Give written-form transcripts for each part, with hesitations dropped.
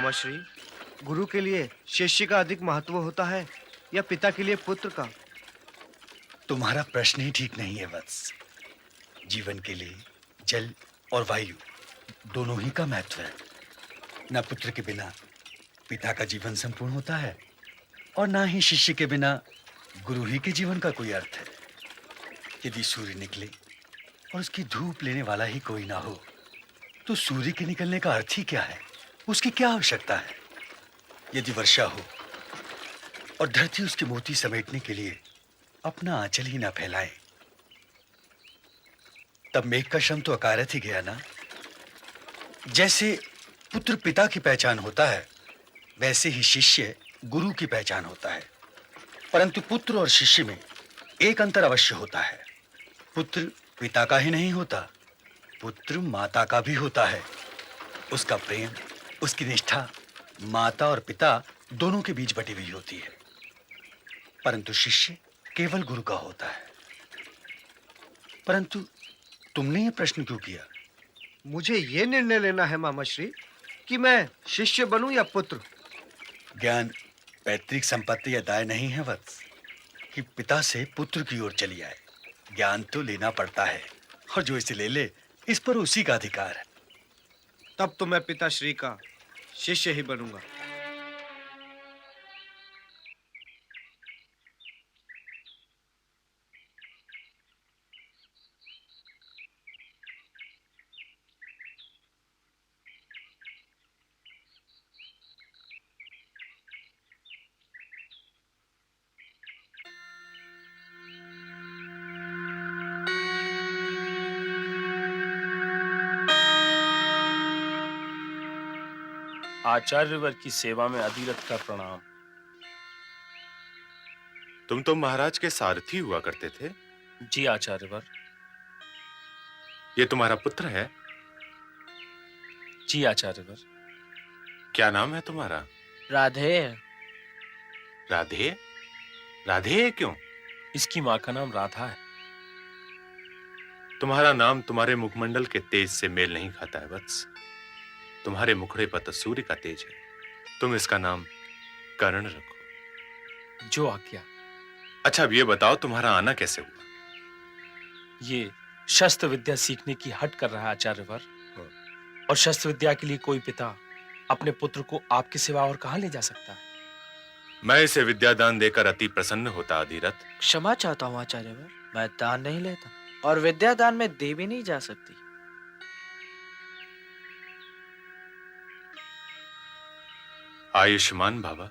मामाश्री, गुरु के लिए शिष्य का अधिक महत्व होता है या पिता के लिए पुत्र का? तुम्हारा प्रश्न ही ठीक नहीं है वत्स। जीवन के लिए जल और वायु दोनों ही का महत्व है। न पुत्र के बिना पिता का जीवन संपूर्ण होता है और ना ही शिष्य के बिना गुरु ही के जीवन का कोई अर्थ है। यदि सूर्य निकले और उसकी धूप लेने वाला ही कोई ना हो तो सूर्य के निकलने का अर्थ ही क्या है? उसकी क्या आवश्यकता है? यदि वर्षा हो और धरती उसके मोती समेटने के लिए अपना आंचल ही ना फैलाए तब मेघ का श्रम तो अकारथ ही गया ना। जैसे पुत्र पिता की पहचान होता है वैसे ही शिष्य गुरु की पहचान होता है। परंतु पुत्र और शिष्य में एक अंतर अवश्य होता है। पुत्र पिता का ही नहीं होता, पुत्र माता का भी होता है। उसका प्रेम, उसकी निष्ठा माता और पिता दोनों के बीच बटी हुई होती है। परंतु शिष्य केवल गुरु का होता है। परंतु तुमने ये प्रश्न क्यों किया? मुझे ये निर्णय लेना है मामाश्री कि मैं शिष्य बनूं या पुत्र। ज्ञान पैतृक संपत्ति या दाय नहीं है वत्स कि पिता से पुत्र की ओर चली आए। ज्ञान तो लेना पड़ता है और जो इसे ले ले इस पर उसी का अधिकार है। तब तो मैं पिताश्री का शिष्य ही बनूंगा। आचार्यवर की सेवा में अधिरथ का प्रणाम। तुम तो महाराज के सारथी हुआ करते थे। जी आचार्यवर। ये तुम्हारा पुत्र है? जी आचार्यवर। क्या नाम है तुम्हारा? राधे। राधे? राधे क्यों? इसकी माँ का नाम राधा है। तुम्हारा नाम तुम्हारे मुखमंडल के तेज से मेल नहीं खाता है वत्स। तुम्हारे मुखड़े पर तो सूर्य का तेज है। तुम इसका नाम कर्ण रखो। जो आज्ञा। अच्छा अब ये बताओ तुम्हारा आना कैसे हुआ? ये शस्त्र विद्या सीखने की हट कर रहा है आचार्यवर। और शस्त्र विद्या के लिए कोई पिता अपने पुत्र को आपकी सिवा और कहां ले जा सकता है? मैं इसे विद्यादान देकर अति प्रसन्न होता अधिरथ। क्षमा चाहता हूँ आचार्यवर, मैं दान नहीं लेता और विद्यादान में दे भी नहीं जा सकती। आयुष्मान बाबा।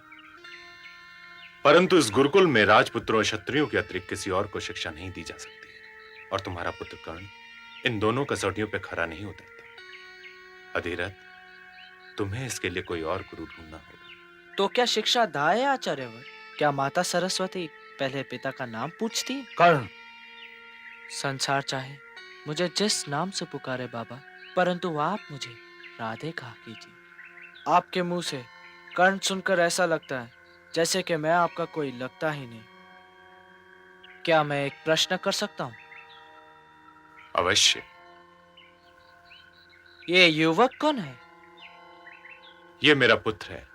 परंतु इस गुरुकुल में राजपुत्रों और क्षत्रियों के अतिरिक्त किसी और को शिक्षा नहीं दी जा सकती है और तुम्हारा पुत्र कर्ण इन दोनों कसौटियों पे खरा नहीं उतरता। अधिरथ, तुम्हें इसके लिए कोई और गुरु ढूंढना होगा। तो क्या शिक्षा दाय है आचार्यवर? क्या माता सरस्वती पहले पिता का नाम पूछती है? कर्ण। संसार चाहे मुझे जिस नाम से पुकारे बाबा, परंतु आप मुझे राधे कहा कीजिए। आपके मुंह से कर्ण सुनकर ऐसा लगता है जैसे कि मैं आपका कोई लगता ही नहीं। क्या मैं एक प्रश्न कर सकता हूँ? अवश्य। ये युवक कौन है? ये मेरा पुत्र है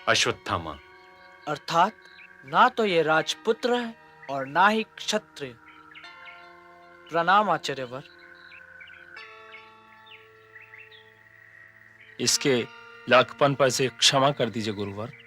अश्वत्थामा। अर्थात ना तो ये राजपुत्र है और ना ही क्षत्रिय। प्रणाम आचार्यवर। इसके लड़कपन पर से क्षमा कर दीजिए गुरुवर।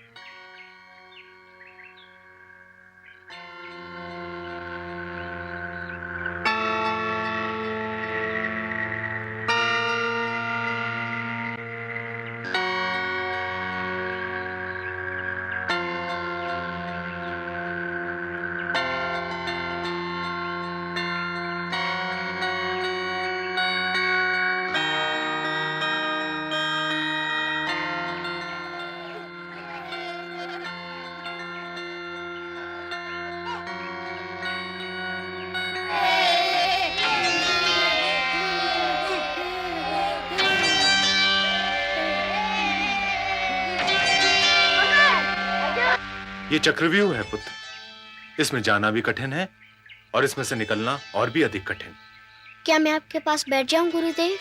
ये चक्रव्यूह है पुत्र। इसमें जाना भी कठिन है और इसमें से निकलना और भी अधिक कठिन। क्या मैं आपके पास बैठ जाऊं गुरुदेव?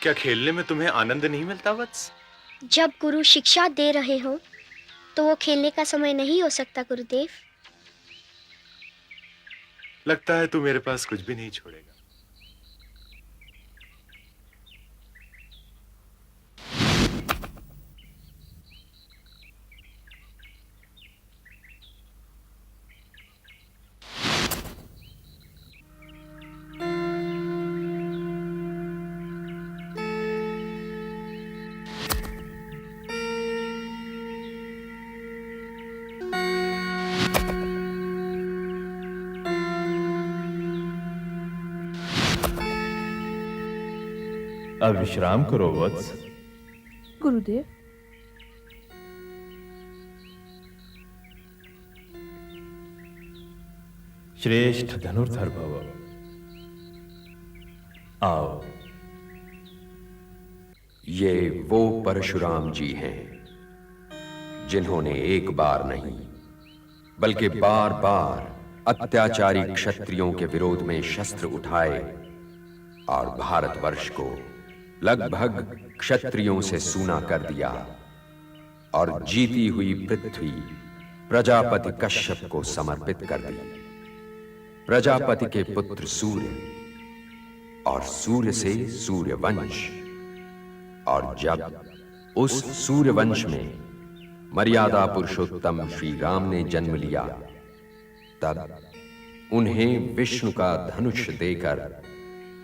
क्या खेलने में तुम्हें आनंद नहीं मिलता वत्स? जब गुरु शिक्षा दे रहे हो तो वो खेलने का समय नहीं हो सकता गुरुदेव। लगता है तू मेरे पास कुछ भी नहीं छोड़ेगा। अब विश्राम करो वत्स। गुरुदेव, श्रेष्ठ धनुर्धर भव। आओ। ये वो परशुराम जी हैं जिन्होंने एक बार नहीं बल्कि बार बार अत्याचारी क्षत्रियों के विरोध में शस्त्र उठाए और भारतवर्ष को लगभग क्षत्रियों से सूना कर दिया और जीती हुई पृथ्वी प्रजापति कश्यप को समर्पित कर दी। प्रजापति के पुत्र सूर्य और सूर्य से सूर्यवंश, और जब उस सूर्यवंश में मर्यादा पुरुषोत्तम श्री राम ने जन्म लिया, तब उन्हें विष्णु का धनुष देकर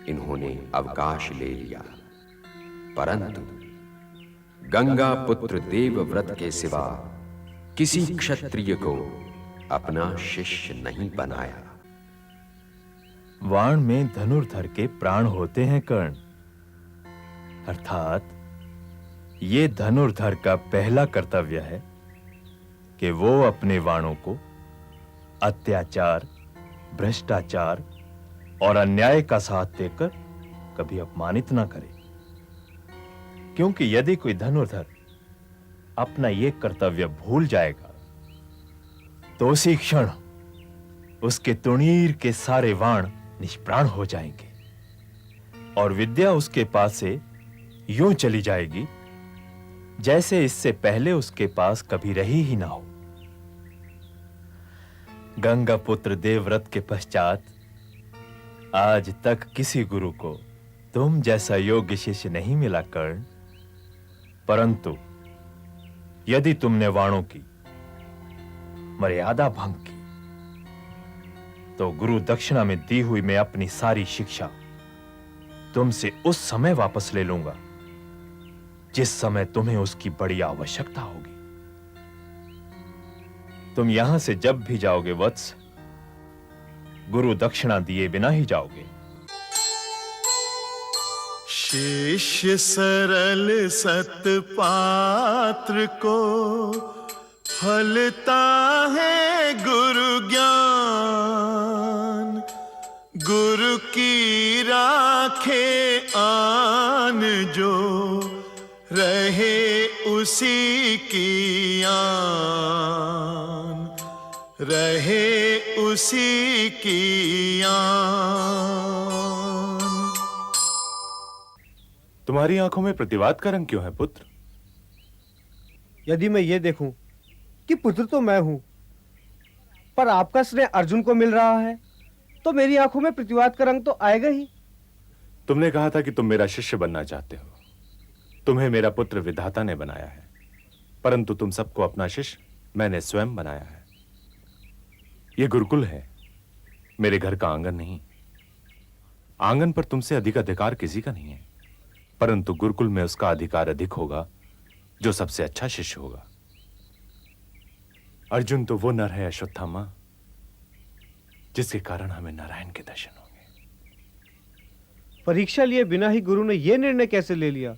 इन्होंने अवकाश ले लिया। परंतु गंगा पुत्र देवव्रत के सिवा किसी क्षत्रिय को अपना शिष्य नहीं बनाया। वाण में धनुर्धर के प्राण होते हैं कर्ण, अर्थात ये धनुर्धर का पहला कर्तव्य है कि वो अपने वाणों को अत्याचार, भ्रष्टाचार और अन्याय का साथ देकर कभी अपमानित ना करे, क्योंकि यदि कोई धनुर्धर अपना ये कर्तव्य भूल जाएगा तो उसी क्षण उसके तुणीर के सारे वाण निष्प्राण हो जाएंगे और विद्या उसके पास से यूं चली जाएगी जैसे इससे पहले उसके पास कभी रही ही ना हो। गंगा पुत्र देवव्रत के पश्चात आज तक किसी गुरु को तुम जैसा योग्य शिष्य नहीं मिला कर्ण, परंतु यदि तुमने वाणों की मर्यादा भंग की तो गुरु दक्षिणा में दी हुई मैं अपनी सारी शिक्षा तुमसे उस समय वापस ले लूंगा जिस समय तुम्हें उसकी बड़ी आवश्यकता होगी। तुम यहां से जब भी जाओगे वत्स, गुरु दक्षिणा दिए बिना ही जाओगे। शिष्य सरल सतपात्र को फलता है गुरु ज्ञान। गुरु की राखे आन जो रहे उसी की आन, रहे उसी की आन। तुम्हारी आंखों में प्रतिवाद का रंग क्यों है पुत्र? यदि मैं ये देखूं कि पुत्र तो मैं हूं, पर आपका स्नेह अर्जुन को मिल रहा है, तो मेरी आंखों में प्रतिवाद का रंग तो आएगा ही। तुमने कहा था कि तुम मेरा शिष्य बनना चाहते हो। तुम्हें मेरा पुत्र विधाता ने बनाया है, परंतु तुम सबको अपना शिष्य मैंने स्वयं बनाया है। यह गुरुकुल है, मेरे घर का आंगन नहीं। आंगन पर तुमसे अधिक अधिकार किसी का नहीं है, परंतु गुरुकुल में उसका अधिकार अधिक होगा जो सबसे अच्छा शिष्य होगा। अर्जुन तो वो नर है अश्वत्थामा जिसके कारण हमें नारायण के दर्शन होंगे। परीक्षा लिए बिना ही गुरु ने यह निर्णय कैसे ले लिया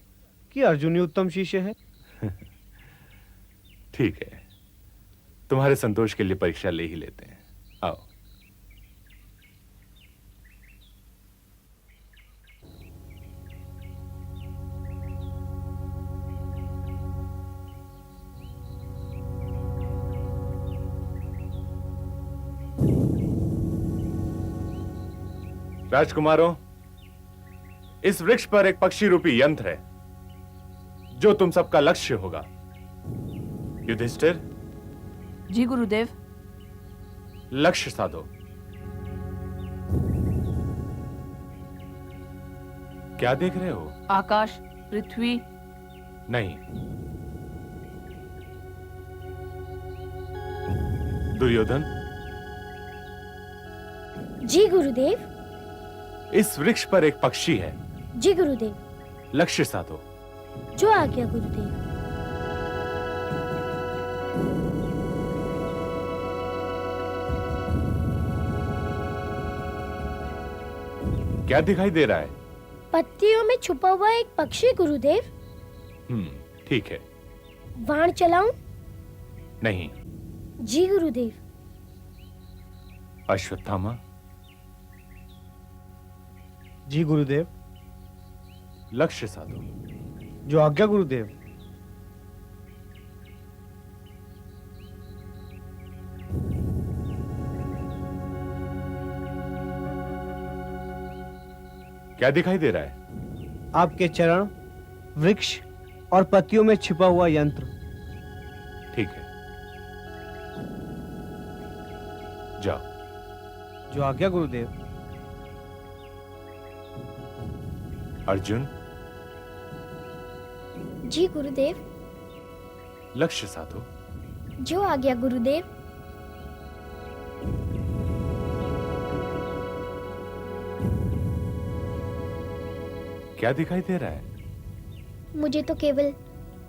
कि अर्जुन ही उत्तम शिष्य है? ठीक है, तुम्हारे संतोष के लिए परीक्षा ले ही लेते हैं। आओ। राजकुमारों, इस वृक्ष पर एक पक्षी रूपी यंत्र है जो तुम सबका लक्ष्य होगा। युधिष्ठिर, जी गुरुदेव। लक्ष्य साधो। क्या देख रहे हो? आकाश, पृथ्वी। नहीं। दुर्योधन, जी गुरुदेव। इस वृक्ष पर एक पक्षी है। जी गुरुदेव। लक्ष्य साधो। जो आज्ञा गुरुदेव। क्या दिखाई दे रहा है? पत्तियों में छुपा हुआ एक पक्षी गुरुदेव। ठीक है। बाण चलाऊं? नहीं। जी गुरुदेव। अश्वत्थामा, जी गुरुदेव। लक्ष्य साधो। जो आज्ञा गुरुदेव। क्या दिखाई दे रहा है? आपके चरण, वृक्ष और पत्तियों में छिपा हुआ यंत्र। ठीक है, जाओ। जो आज्ञा गुरुदेव। अर्जुन, जी गुरुदेव। लक्ष्य साधो। जो आज्ञा गुरुदेव। क्या दिखाई दे रहा है? मुझे तो केवल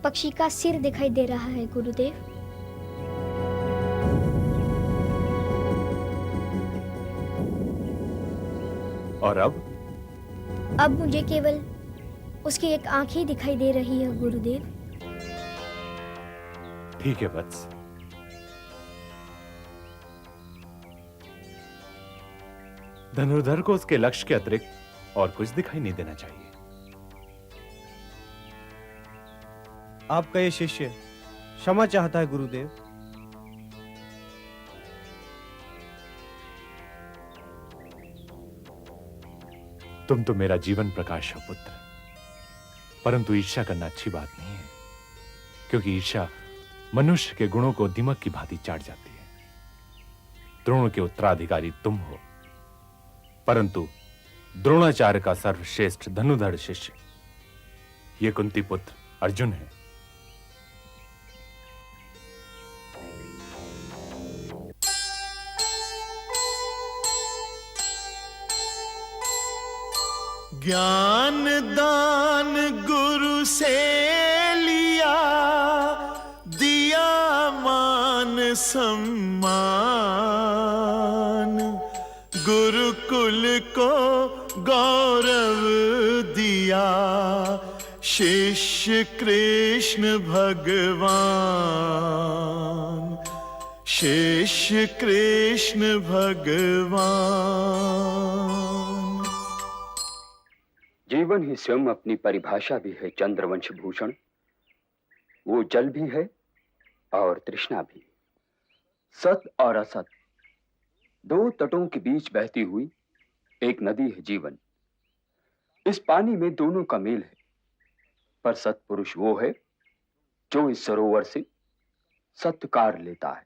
पक्षी का सिर दिखाई दे रहा है गुरुदेव। और अब मुझे केवल उसकी एक आंख ही दिखाई दे रही है गुरुदेव। ठीक है वत्स। धनुर्धर को उसके लक्ष्य के अतिरिक्त और कुछ दिखाई नहीं देना चाहिए। आपका ये शिष्य क्षमा चाहता है गुरुदेव। तुम तो मेरा जीवन प्रकाश हो पुत्र, परंतु ईर्ष्या करना अच्छी बात नहीं है, क्योंकि ईर्ष्या मनुष्य के गुणों को दीमक की भांति चाट जाती है। द्रोण के उत्तराधिकारी तुम हो, परंतु द्रोणाचार्य का सर्वश्रेष्ठ धनुधर शिष्य ये कुंती पुत्र अर्जुन है। ज्ञान दान गुरु से लिया, दिया मान सम्मान, गुरुकुल को गौरव दिया, शिष्य कृष्ण भगवान, शिष्य कृष्ण भगवान। जीवन ही स्वयं अपनी परिभाषा भी है चंद्रवंश भूषण। वो जल भी है और तृष्णा भी। सत और असत दो तटों के बीच बहती हुई एक नदी है जीवन। इस पानी में दोनों का मेल है, पर सत्पुरुष वो है जो इस सरोवर से सत्य कार लेता है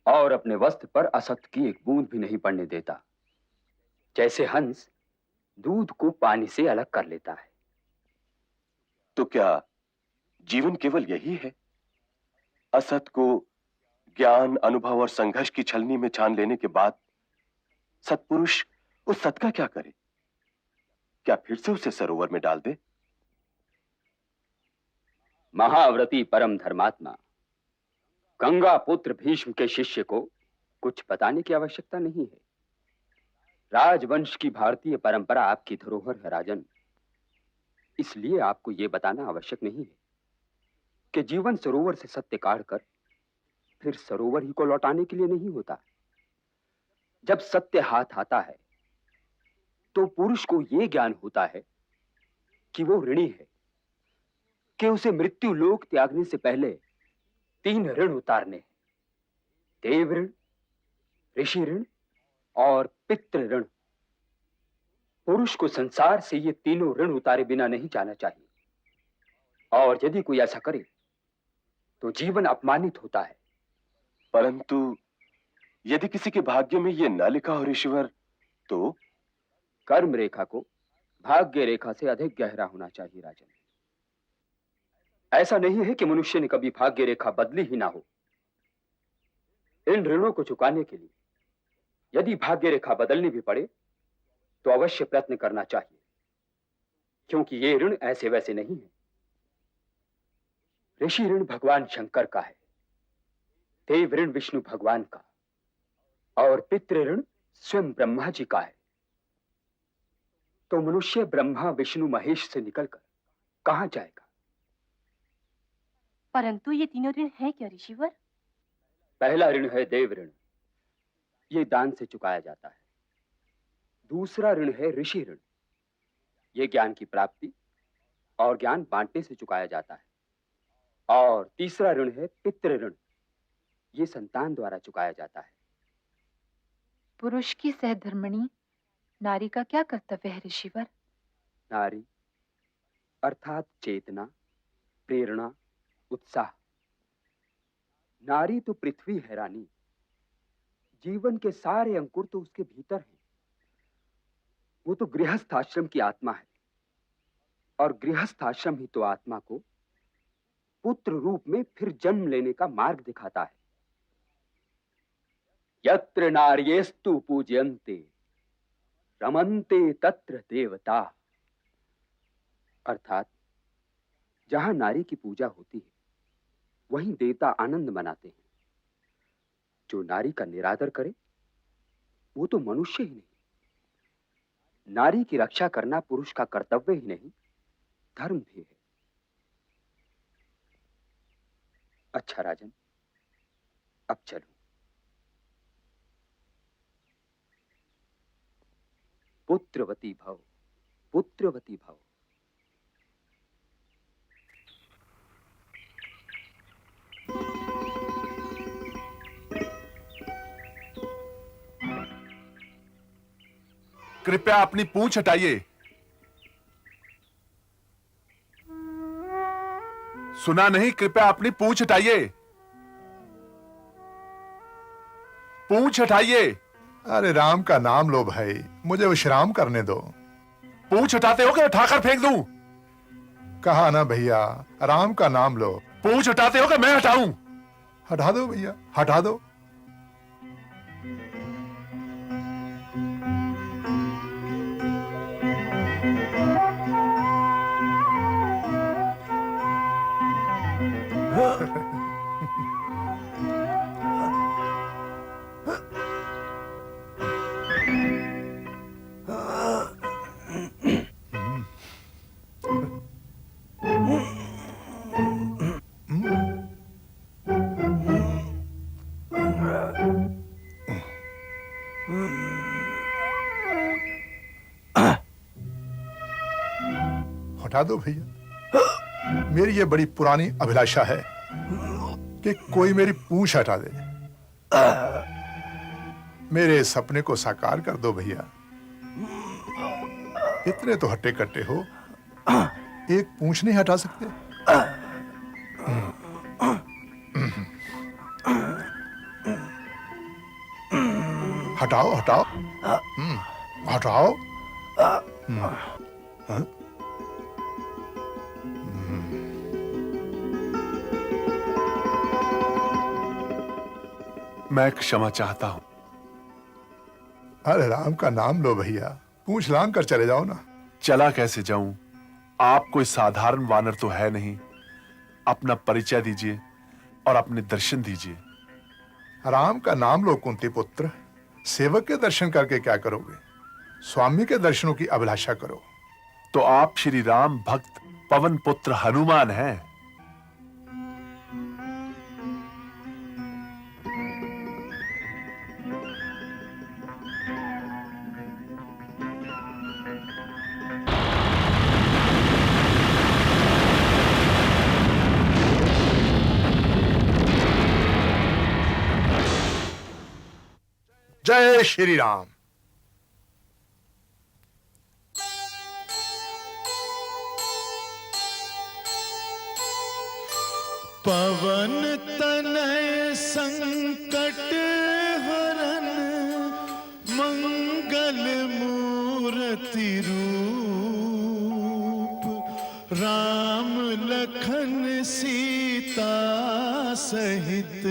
और अपने वस्त्र पर असत की एक बूंद भी नहीं पड़ने देता। जैसे हंस दूध को पानी से अलग कर लेता है। तो क्या जीवन केवल यही है? असत को ज्ञान, अनुभव और संघर्ष की छलनी में छान लेने के बाद सत्पुरुष उस सत का क्या करे? क्या फिर से उसे सरोवर में डाल दे? महाव्रती परम धर्मात्मा, गंगा पुत्र भीष्म के शिष्य को कुछ बताने की आवश्यकता नहीं है। राजवंश की भारतीय परंपरा आपकी धरोहर है राजन। इसलिए आपको यह बताना आवश्यक नहीं है कि जीवन सरोवर से सत्य काढ़कर फिर सरोवर ही को लौटाने के लिए नहीं होता। जब सत्य हाथ आता है तो पुरुष को यह ज्ञान होता है कि वो ऋणी है, कि उसे मृत्यु लोक त्यागने से पहले 3 ऋण उतारने हैं: देव ऋण, ऋषि ऋण और पितृ ऋण। पुरुष को संसार से ये तीनों ऋण उतारे बिना नहीं जाना चाहिए। और यदि कोई ऐसा करे तो जीवन अपमानित होता है। परंतु यदि किसी के भाग्य में ये न लिखा हो ऋषिवर, तो कर्म रेखा को भाग्य रेखा से अधिक गहरा होना चाहिए राजन। ऐसा नहीं है कि मनुष्य ने कभी भाग्य रेखा बदली ही ना हो। इन ऋणों को चुकाने के लिए यदि भाग्य रेखा बदलनी भी पड़े तो अवश्य प्रयत्न करना चाहिए, क्योंकि ये ऋण ऐसे वैसे नहीं है। ऋषि ऋण भगवान शंकर का है, देव ऋण विष्णु भगवान का, और पितृ ऋण स्वयं ब्रह्मा जी का है। तो मनुष्य ब्रह्मा विष्णु महेश से निकलकर कहां जाएगा? परंतु ये तीनों ऋण हैं क्या ऋषिवर? पहला ऋण है देव ऋण, ये दान से चुकाया जाता है। दूसरा ऋण है ऋषि ऋण, ये ज्ञान की प्राप्ति और ज्ञान बांटने से चुकाया जाता है। और तीसरा ऋण है पितृ ऋण, ये संतान द्वारा चुकाया जाता है। पुरुष की सहधर्मिणी नारी का क्या कर्तव्य है ऋषिवर? नारी अर्थात चेतना, प्रेरणा, उत्साह। नारी तो पृथ्वी है रानी, जीवन के सारे अंकुर तो उसके भीतर हैं। वो तो गृहस्थ आश्रम की आत्मा है, और गृहस्थ आश्रम ही तो आत्मा को पुत्र रूप में फिर जन्म लेने का मार्ग दिखाता है। यत्र नार्येस्तु पूज्यन्ते रमन्ते तत्र देवता। अर्थात जहां नारी की पूजा होती है वहीं देवता आनंद मनाते हैं। जो नारी का निरादर करे वो तो मनुष्य ही नहीं। नारी की रक्षा करना पुरुष का कर्तव्य ही नहीं, धर्म भी है। अच्छा राजन, अब चलो। पुत्रवती भव, पुत्रवती भव। कृपया अपनी पूंछ हटाइए। सुना नहीं? कृपया अपनी पूंछ हटाइए। पूंछ हटाइए। अरे राम का नाम लो भाई, मुझे विश्राम करने दो। पूंछ हटाते हो कि उठाकर फेंक दूं? कहा ना भैया, राम का नाम लो। पूंछ हटाते हो कि मैं हटाऊं? हटा दो भैया, हटा दो। हटा दो भैया, मेरी ये बड़ी पुरानी अभिलाषा है कि कोई मेरी पूंछ हटा दे। मेरे सपने को साकार कर दो भैया। इतने तो हट्टे कट्टे हो, एक पूंछ नहीं हटा सकते? हटाओ हटाओ, हटाओ। मैं क्षमा चाहता हूं। अरे राम का नाम लो भैया, पूंछ लांग कर चले जाओ ना। चला कैसे जाऊं? आप कोई साधारण वानर तो है नहीं। अपना परिचय दीजिए और अपने दर्शन दीजिए। राम का नाम लो कुंती पुत्र। सेवक के दर्शन करके क्या करोगे? स्वामी के दर्शनों की अभिलाषा करो। तो आप श्री राम भक्त पवन पुत्र हनुमान हैं। जय श्री राम। पवन तनय संकट हरन मंगल मूर्ति रूप राम लखन सीता सहित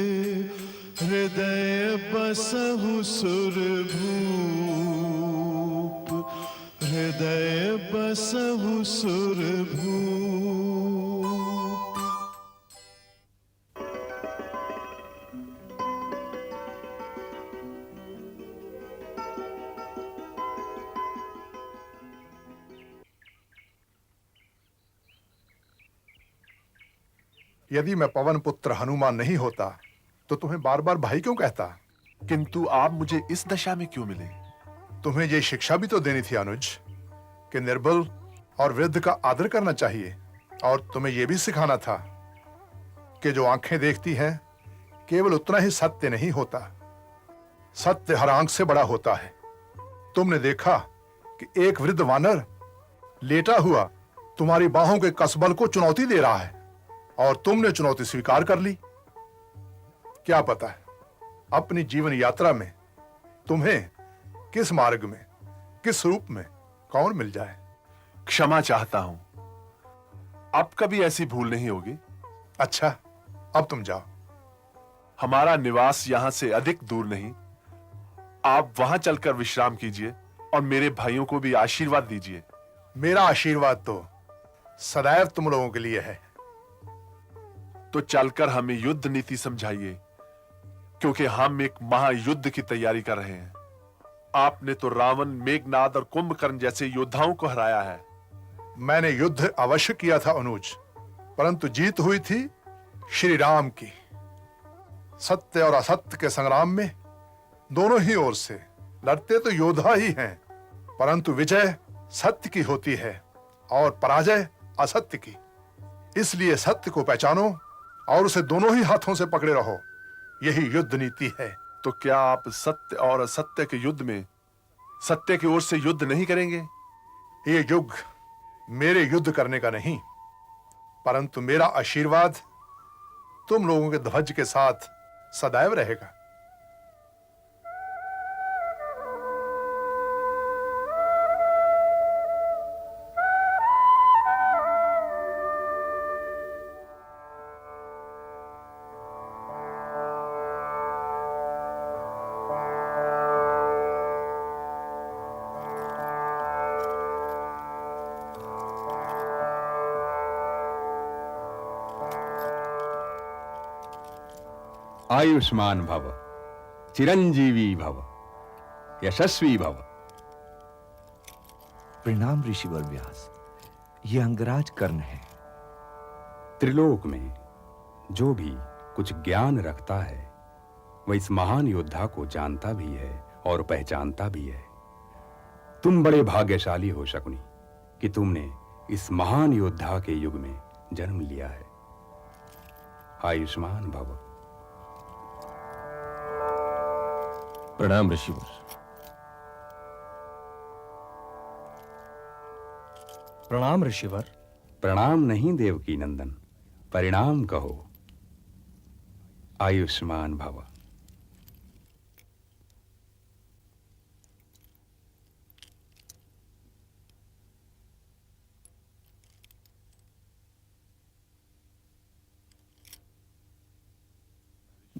हृदय बसहु सुरभूप हृदय बसहु सुरभूप। यदि मैं पवन पुत्र हनुमान नहीं होता तो तुम्हें बार बार भाई क्यों कहता? किंतु आप मुझे इस दशा में क्यों मिले? तुम्हें ये शिक्षा भी तो देनी थी अनुज कि निर्बल और वृद्ध का आदर करना चाहिए, और तुम्हें यह भी सिखाना था कि जो आंखें देखती हैं केवल उतना ही सत्य नहीं होता, सत्य हर आंख से बड़ा होता है। तुमने देखा कि एक वृद्ध वानर लेटा हुआ तुम्हारी बाहों के कसबल को चुनौती दे रहा है और तुमने चुनौती स्वीकार कर ली। क्या पता है अपनी जीवन यात्रा में तुम्हें किस मार्ग में, किस रूप में कौन मिल जाए। क्षमा चाहता हूं, अब कभी ऐसी भूल नहीं होगी। अच्छा, अब तुम जाओ। हमारा निवास यहां से अधिक दूर नहीं, आप वहां चलकर विश्राम कीजिए और मेरे भाइयों को भी आशीर्वाद दीजिए। मेरा आशीर्वाद तो सदैव तुम लोगों के लिए है। तो चलकर हमें युद्ध नीति समझाइए, क्योंकि हम एक महायुद्ध की तैयारी कर रहे हैं। आपने तो रावण, मेघनाद और कुंभकर्ण जैसे योद्धाओं को हराया है। मैंने युद्ध अवश्य किया था अनुज, परंतु जीत हुई थी श्री राम की। सत्य और असत्य के संग्राम में दोनों ही ओर से लड़ते तो योद्धा ही हैं, परंतु विजय सत्य की होती है और पराजय असत्य की। इसलिए सत्य को पहचानो और उसे दोनों ही हाथों से पकड़े रहो, यही युद्ध नीति है। तो क्या आप सत्य और असत्य के युद्ध में सत्य की ओर से युद्ध नहीं करेंगे? ये युग मेरे युद्ध करने का नहीं, परंतु मेरा आशीर्वाद तुम लोगों के ध्वज के साथ सदैव रहेगा। आयुष्मान भव, चिरंजीवी भव, यशस्वी भव। प्रणाम ऋषिवर व्यास, ये अंगराज कर्ण है। त्रिलोक में जो भी कुछ ज्ञान रखता है वह इस महान योद्धा को जानता भी है और पहचानता भी है। तुम बड़े भाग्यशाली हो शकुनी कि तुमने इस महान योद्धा के युग में जन्म लिया है। आयुष्मान भव। प्रणाम ऋषिवर। प्रणाम ऋषिवर। प्रणाम नहीं देवकी नंदन, परिणाम कहो। आयुष्मान भव।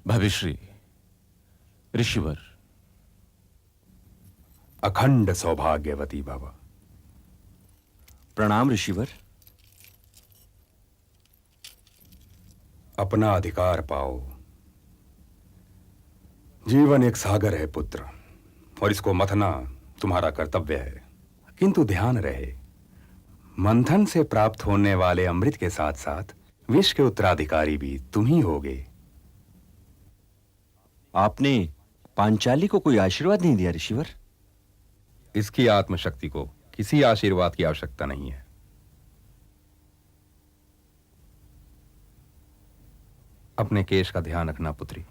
भविश्री ऋषिवर। अखंड सौभाग्यवती भव। प्रणाम ऋषिवर। अपना अधिकार पाओ। जीवन एक सागर है पुत्र, और इसको मथना तुम्हारा कर्तव्य है। किंतु ध्यान रहे, मंथन से प्राप्त होने वाले अमृत के साथ साथ विष के उत्तराधिकारी भी तुम ही होगे। आपने पांचाली को कोई आशीर्वाद नहीं दिया ऋषिवर? इसकी आत्मशक्ति को किसी आशीर्वाद की आवश्यकता नहीं है। अपने केश का ध्यान रखना पुत्री।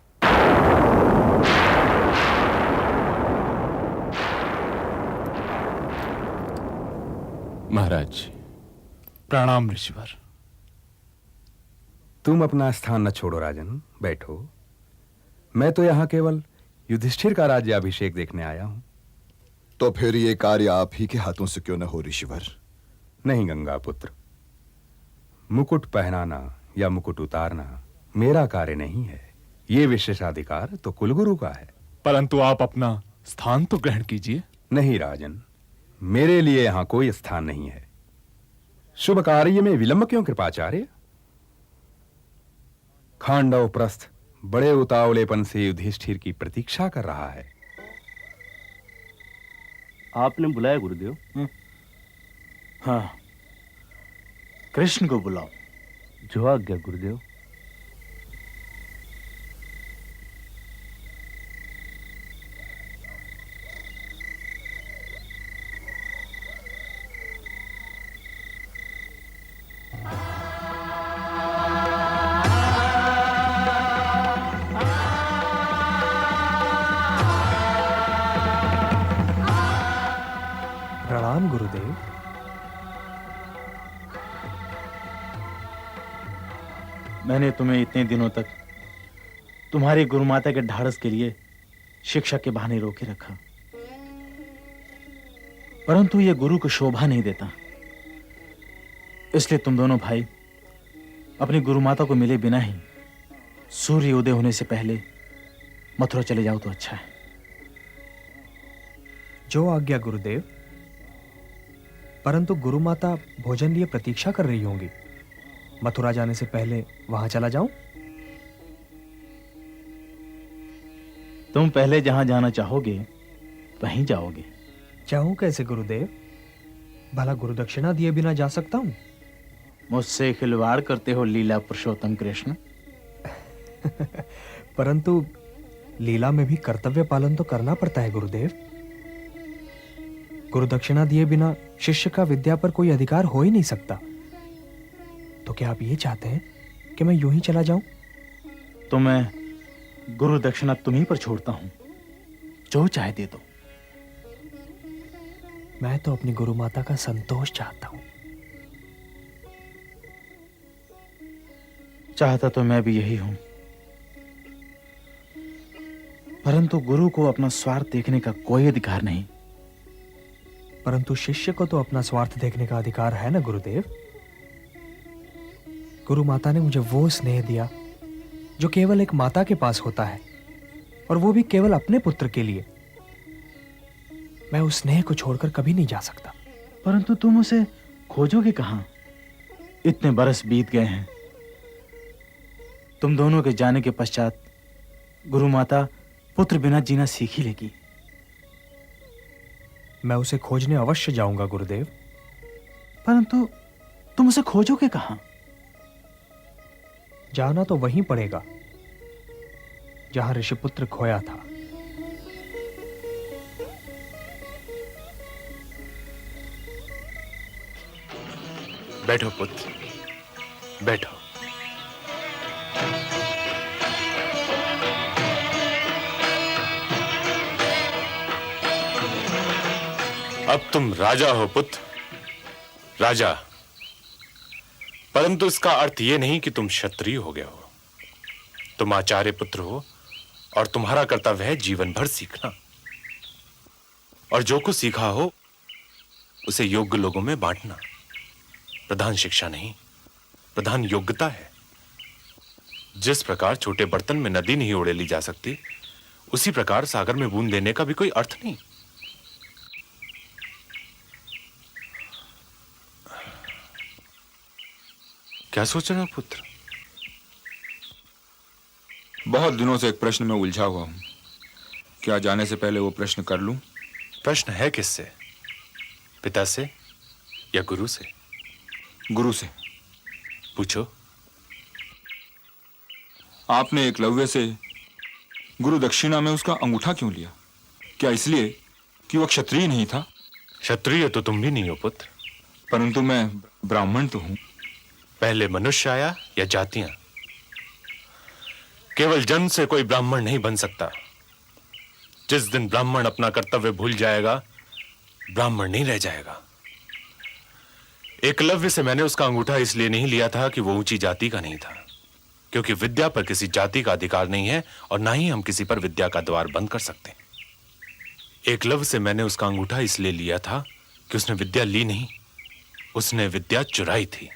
महाराज। प्रणाम ऋषिवर। तुम अपना स्थान न छोड़ो राजन, बैठो। मैं तो यहाँ केवल युधिष्ठिर का राज्याभिषेक देखने आया हूं। तो फिर ये कार्य आप ही के हाथों से क्यों न हो ऋषिवर? नहीं गंगा पुत्र, मुकुट पहनाना या मुकुट उतारना मेरा कार्य नहीं है। ये विशेषाधिकार तो कुलगुरु का है। परंतु आप अपना स्थान तो ग्रहण कीजिए। नहीं राजन, मेरे लिए यहां कोई स्थान नहीं है। शुभ कार्य में विलंब क्यों कृपाचार्य? खांडव प्रस्थ बड़े उतावलेपन से युधिष्ठिर की प्रतीक्षा कर रहा है। आपने बुलाया गुरुदेव? हाँ, कृष्ण को बुलाओ। जो आज्ञा गुरुदेव। प्रणाम गुरुदेव। मैंने तुम्हें इतने दिनों तक तुम्हारी गुरुमाता के ढाढ़स के लिए शिक्षा के बहाने रोके रखा, परंतु यह गुरु को शोभा नहीं देता। इसलिए तुम दोनों भाई अपनी गुरुमाता को मिले बिना ही सूर्य उदय होने से पहले मथुरा चले जाओ तो अच्छा है। जो आज्ञा गुरुदेव। परंतु गुरुमाता भोजन लिए प्रतीक्षा कर रही होंगी। मथुरा जाने से पहले वहां चला जाऊं? तुम पहले जहां जाना चाहोगे वहीं जाओगे। जाऊं कैसे गुरुदेव? भला गुरुदक्षिणा दिए बिना जा सकता हूं? मुझसे खिलवाड़ करते हो लीला पुरुषोत्तम कृष्ण। परंतु लीला में भी कर्तव्य पालन तो करना पड़ता है गुरुदेव। गुरुदक्षिणा दिए बिना शिष्य का विद्या पर कोई अधिकार हो ही नहीं सकता। तो क्या आप ये चाहते हैं कि मैं यूं ही चला जाऊं? तो मैं गुरु दक्षिणा तुम्हीं पर छोड़ता हूं, जो चाहे दे दो। मैं तो अपनी गुरु माता का संतोष चाहता हूं। चाहता तो मैं भी यही हूं, परंतु गुरु को अपना स्वार्थ देखने का कोई अधिकार नहीं। परंतु शिष्य को तो अपना स्वार्थ देखने का अधिकार है ना गुरुदेव। गुरु माता ने मुझे वो स्नेह दिया जो केवल एक माता के पास होता है, और वो भी केवल अपने पुत्र के लिए। मैं उस स्नेह को छोड़कर कभी नहीं जा सकता। परंतु तुम उसे खोजोगे कहां? इतने बरस बीत गए हैं। तुम दोनों के जाने के पश्चात गुरु माता पुत्र बिना जीना सीख ही लेगी। मैं उसे खोजने अवश्य जाऊंगा गुरुदेव। परंतु तुम उसे खोजोगे कहां? जाना तो वहीं पड़ेगा जहां ऋषिपुत्र खोया था। बैठो पुत्र, बैठो। अब तुम राजा हो पुत्र, राजा। परंतु इसका अर्थ यह नहीं कि तुम क्षत्रिय हो गए हो। तुम आचार्य पुत्र हो और तुम्हारा कर्तव्य है जीवन भर सीखना, और जो कुछ सीखा हो उसे योग्य लोगों में बांटना। प्रधान शिक्षा नहीं, प्रधान योग्यता है। जिस प्रकार छोटे बर्तन में नदी नहीं उड़ेली जा सकती, उसी प्रकार सागर में बूंद देने का भी कोई अर्थ नहीं। क्या सोच रहे हो पुत्र? बहुत दिनों से एक प्रश्न में उलझा हुआ हूं। क्या जाने से पहले वो प्रश्न कर लूं? प्रश्न है किससे? पिता से या गुरु से? गुरु से। पूछो। आपने एकलव्य से गुरु दक्षिणा में उसका अंगूठा क्यों लिया? क्या इसलिए कि वह क्षत्रिय नहीं था? क्षत्रिय तो तुम भी नहीं हो पुत्र। परंतु मैं ब्राह्मण तो हूं। पहले मनुष्य आया या जातियां? केवल जन्म से कोई ब्राह्मण नहीं बन सकता। जिस दिन ब्राह्मण अपना कर्तव्य भूल जाएगा, ब्राह्मण नहीं रह जाएगा। एकलव्य से मैंने उसका अंगूठा इसलिए नहीं लिया था कि वो ऊंची जाति का नहीं था, क्योंकि विद्या पर किसी जाति का अधिकार नहीं है और ना ही हम किसी पर विद्या का द्वार बंद कर सकते। एकलव्य से मैंने उसका अंगूठा इसलिए लिया था कि उसने विद्या ली नहीं, उसने विद्या चुराई थी।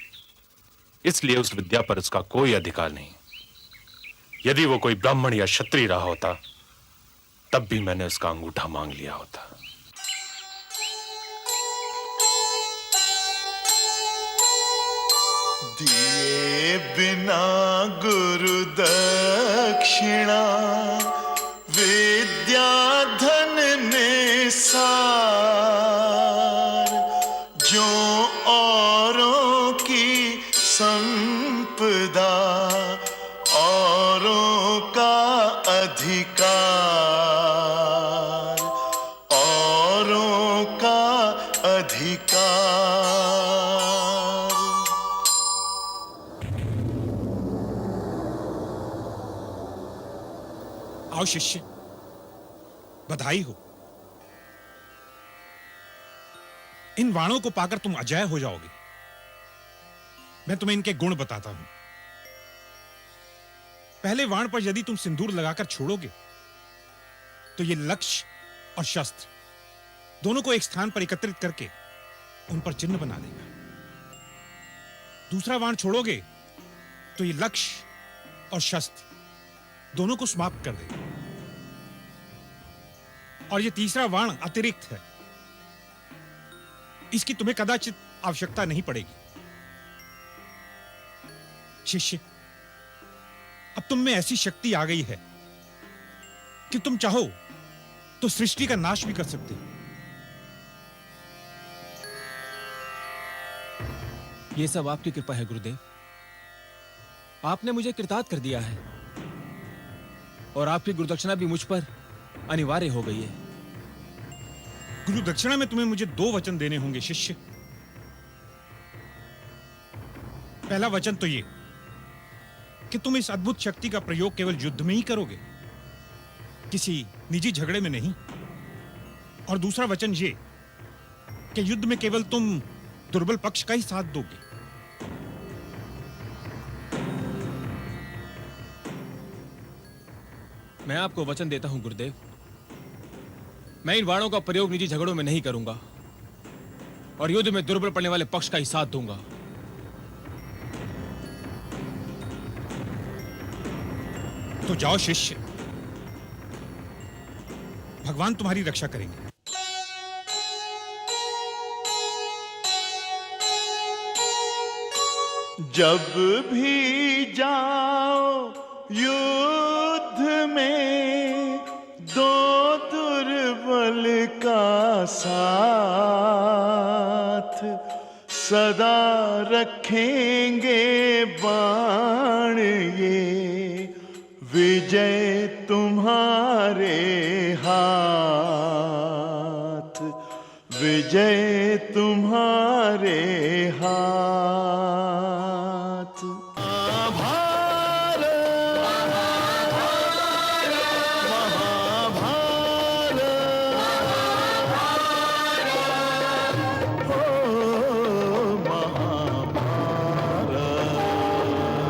इसलिए उस विद्या पर उसका कोई अधिकार नहीं। यदि वो कोई ब्राह्मण या क्षत्रिय रहा होता तब भी मैंने उसका अंगूठा मांग लिया होता। दिए बिना गुरु दक्षिणा विद्या धन निसार, जो औरों की संपदा औरों का अधिकार, औरों का अधिकार। आओ शिष्य, बधाई हो। इन वाणों को पाकर तुम अजय हो जाओगे। मैं तुम्हें इनके गुण बताता हूं। पहले वाण पर यदि तुम सिंदूर लगाकर छोड़ोगे तो ये लक्ष्य और शस्त्र दोनों को एक स्थान पर एकत्रित करके उन पर चिन्ह बना देगा। दूसरा वाण छोड़ोगे तो ये लक्ष्य और शस्त्र दोनों को समाप्त कर देगा। और ये तीसरा वाण अतिरिक्त है, इसकी तुम्हें कदाचित आवश्यकता नहीं पड़ेगी। शिष्य, अब तुम में ऐसी शक्ति आ गई है कि तुम चाहो तो सृष्टि का नाश भी कर सकते हो। ये सब आपकी कृपा है गुरुदेव। आपने मुझे कृतार्थ कर दिया है और आपकी गुरुदक्षिणा भी मुझ पर अनिवार्य हो गई है। गुरु दक्षिणा में तुम्हें मुझे 2 वचन देने होंगे शिष्य। पहला वचन तो ये कि तुम इस अद्भुत शक्ति का प्रयोग केवल युद्ध में ही करोगे, किसी निजी झगड़े में नहीं। और दूसरा वचन ये कि युद्ध में केवल तुम दुर्बल पक्ष का ही साथ दोगे। मैं आपको वचन देता हूं गुरुदेव, मैं इन वाणों का प्रयोग निजी झगड़ों में नहीं करूंगा और युद्ध में दुर्बल पड़ने वाले पक्ष का ही साथ दूंगा। तो जाओ शिष्य, भगवान तुम्हारी रक्षा करेंगे। जब भी जाओ युद्ध में दो दुर्बल का साथ, सदा रखेंगे बाण ये, विजय तुम्हारे हाथ, विजय तुम्हारे हाथ।